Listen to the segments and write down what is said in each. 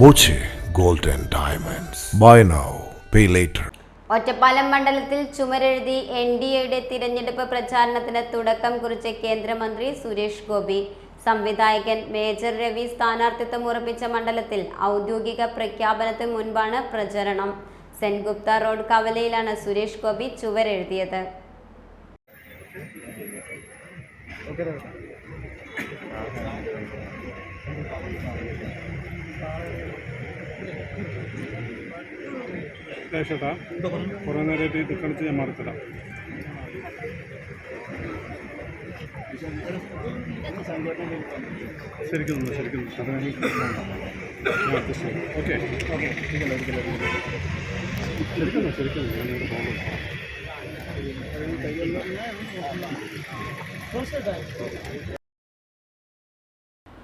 Boche gold and diamonds. Buy now, pay later. Ottapalam മണ്ഡലത്തിൽ ചുമരെഴുതി NDAയുടെ തിരഞ്ഞെടുപ്പ് പ്രചാരണത്തിന് തുടക്കം കുറിച്ച കേന്ദ്രമന്ത്രി സുരേഷ് ഗോപി. സംവിധായകൻ മേജർ രവി സ്ഥാനാർത്ഥിത്വം ഉറപ്പിച്ച മണ്ഡലത്തിൽ ഔദ്യോഗിക പ്രഖ്യാപനത്തിന് മുൻപാണ് പ്രചരണം. സെൻഗുപ്ത റോഡ് കവലയിലാണ് സുരേഷ് ഗോപി ചുവരെഴുതിയത്. ചേട്ടാ കുറേ നേരമായിട്ട് ഇത് കളിച്ച് ഞാൻ മാറിത്തരാം. ശരിക്കും ഓക്കെ ശരിക്കും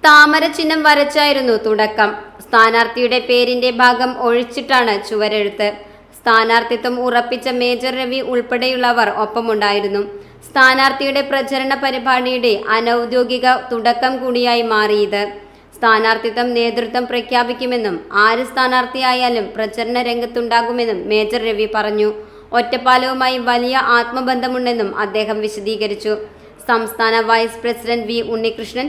താമര ചിഹ്നം വരച്ചായിരുന്നു തുടക്കം. സ്ഥാനാർത്ഥിയുടെ പേരിന്റെ ഭാഗം ഒഴിച്ചിട്ടാണ് ചുവരെഴുത്ത്. സ്ഥാനാർത്ഥിത്വം ഉറപ്പിച്ച മേജർ രവി ഉൾപ്പെടെയുള്ളവർ ഒപ്പമുണ്ടായിരുന്നു. സ്ഥാനാർത്ഥിയുടെ പ്രചരണ പരിപാടിയുടെ അനൌദ്യോഗിക തുടക്കം കൂടിയായി മാറിയത്. സ്ഥാനാർത്ഥിത്വം നേതൃത്വം പ്രഖ്യാപിക്കുമെന്നും ആര് സ്ഥാനാർത്ഥിയായാലും പ്രചരണ രംഗത്തുണ്ടാകുമെന്നും മേജർ രവി പറഞ്ഞു. ഒറ്റപ്പാലവുമായി വലിയ ആത്മബന്ധമുണ്ടെന്നും അദ്ദേഹം വിശദീകരിച്ചു. സംസ്ഥാന vice president V Unnikrishnan,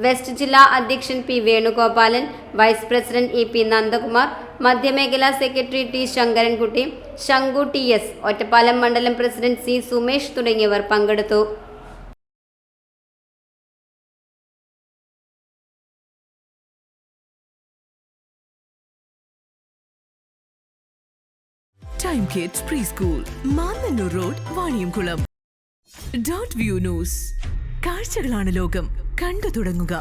west ജില്ലാ അധ്യക്ഷൻ P Venugopalan, vice president EP Nandakumar, മധ്യമേഖലാ secretary T Sankarankutty, Sanku TS, Ottapalam മണ്ഡലം പ്രസിഡന്റ് C സുമേഷ് തുടങ്ങിയവർ പങ്കെടുത്തു. Time Kids preschool, Mannannur road, Vaniyamkulam. .view news. കാഴ്ചകളാണ് ലോകം, കണ്ടു തുടങ്ങുക.